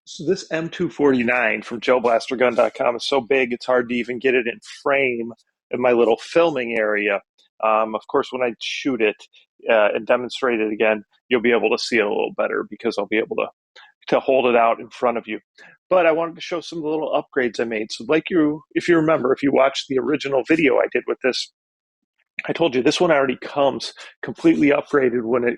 So this M249 from gellblastergun.com is so big it's hard to even get it in frame in my little filming area. Of course, when I shoot it and demonstrate it again, you'll be able to see it a little better because I'll be able to hold it out in front of you. But I wanted to show some of the little upgrades I made. So, like if you remember, if you watched the original video I did with this, I told you this one already comes completely upgraded when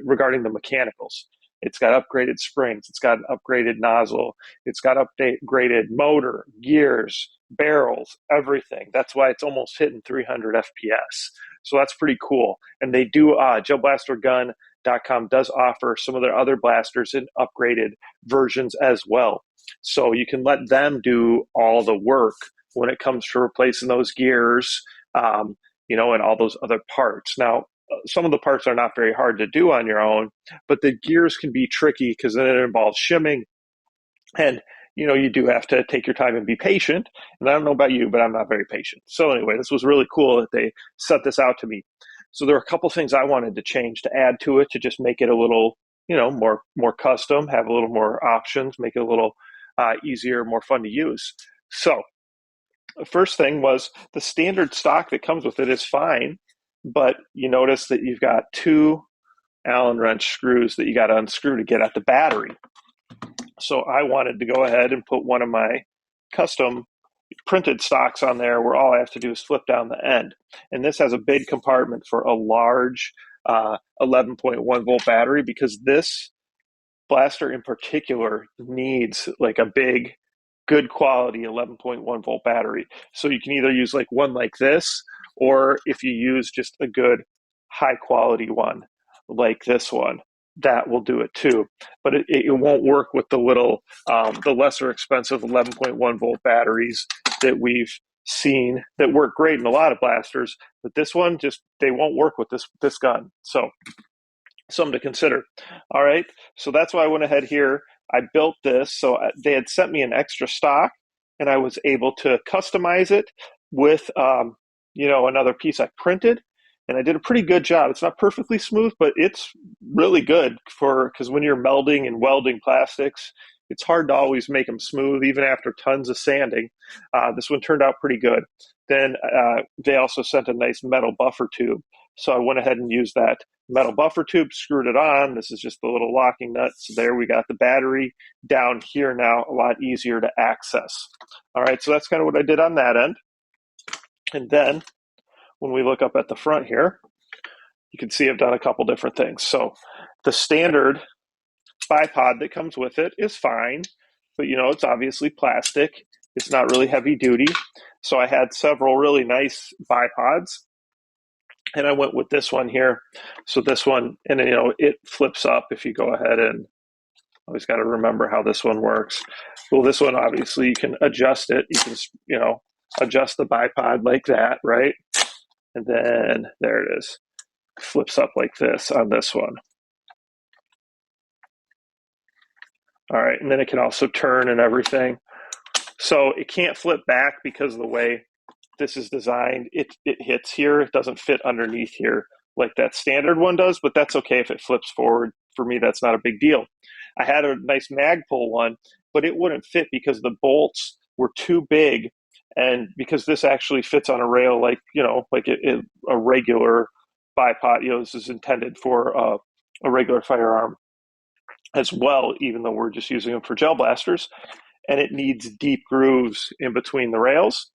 regarding the mechanicals. It's got upgraded springs, it's got an upgraded nozzle, it's got upgraded motor, gears, barrels, everything. That's why it's almost hitting 300 FPS. So that's pretty cool. And they do gellblastergun.com does offer some of their other blasters in upgraded versions as well. So you can let them do all the work when it comes to replacing those gears. And all those other parts. Now, some of the parts are not very hard to do on your own, but the gears can be tricky because then it involves shimming. And, you do have to take your time and be patient. And I don't know about you, but I'm not very patient. So anyway, this was really cool that they set this out to me. So there are a couple things I wanted to change to add to it to just make it a little, more custom, have a little more options, make it a little easier, more fun to use. So the first thing was the standard stock that comes with it is fine, but you notice that you've got two Allen wrench screws that you got to unscrew to get at the battery. So I wanted to go ahead and put one of my custom printed stocks on there where all I have to do is flip down the end. And this has a big compartment for a large 11.1 volt battery because this blaster in particular needs like a big good quality 11.1 volt battery. So you can either use like one like this, or if you use just a good high quality one like this one, that will do it too. But it won't work with the lesser expensive 11.1 volt batteries that we've seen that work great in a lot of blasters. But this one they won't work with this gun. So something to consider. All right. So that's why I went ahead here. I built this. So they had sent me an extra stock and I was able to customize it with, another piece I printed, and I did a pretty good job. It's not perfectly smooth, but it's really good because when you're melding and welding plastics, it's hard to always make them smooth, even after tons of sanding. This one turned out pretty good. Then they also sent a nice metal buffer tube. So I went ahead and used that metal buffer tube, screwed it on. This is just the little locking nut. So there we got the battery down here now, a lot easier to access. All right, so that's kind of what I did on that end. And then when we look up at the front here, you can see I've done a couple different things. So the standard bipod that comes with it is fine, but it's obviously plastic. It's not really heavy duty. So I had several really nice bipods, and I went with this one here. So this one, and it flips up if you go ahead and always got to remember how this one works. Well, this one, obviously you can adjust it. You can, adjust the bipod like that, right? And then there it is. Flips up like this on this one. All right, and then it can also turn and everything. So it can't flip back because of the way this is designed. It hits here. It doesn't fit underneath here like that standard one does, but that's okay if it flips forward. For me, that's not a big deal. I had a nice Magpul one, but it wouldn't fit because the bolts were too big. And because this actually fits on a rail like a regular bipod, this is intended for a regular firearm as well, even though we're just using them for gel blasters. And it needs deep grooves in between the rails.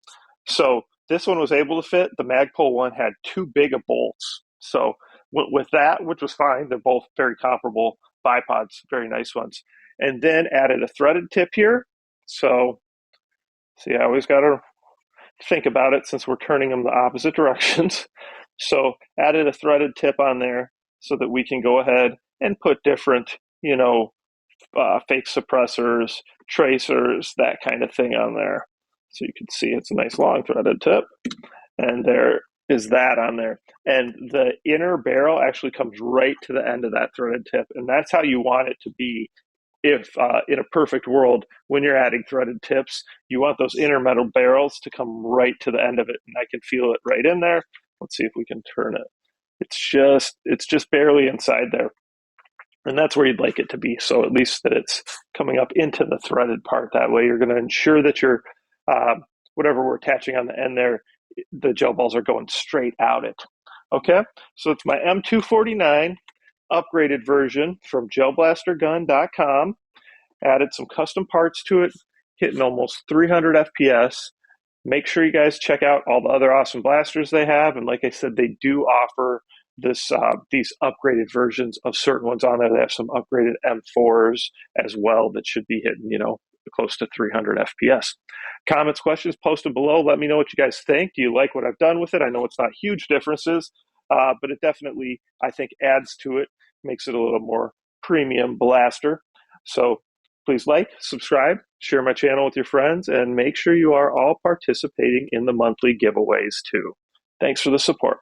So this one was able to fit. The Magpul one had too big of bolts. So with that, which was fine, they're both very comparable bipods, very nice ones. And then added a threaded tip here. So see, I always got to think about it since we're turning them the opposite directions. So added a threaded tip on there so that we can go ahead and put different, fake suppressors, tracers, that kind of thing on there. So you can see it's a nice long threaded tip. And there is that on there. And the inner barrel actually comes right to the end of that threaded tip. And that's how you want it to be. If in a perfect world, when you're adding threaded tips, you want those inner metal barrels to come right to the end of it. And I can feel it right in there. Let's see if we can turn it. It's just barely inside there. And that's where you'd like it to be. So at least that it's coming up into the threaded part. That way you're going to ensure that your whatever we're attaching on the end there, the gel balls are going straight out it. Okay, so it's my M249 upgraded version from gelblastergun.com. Added some custom parts to it, hitting almost 300 FPS. Make sure you guys check out all the other awesome blasters they have. And like I said, they do offer these upgraded versions of certain ones on there. They have some upgraded M4s as well that should be hitting, close to 300 FPS. Comments, questions, post them below. Let me know what you guys think. Do you like what I've done with it? I know it's not huge differences, but it definitely, I think, adds to it, makes it a little more premium blaster. So please like, subscribe, share my channel with your friends, and make sure you are all participating in the monthly giveaways too. Thanks for the support.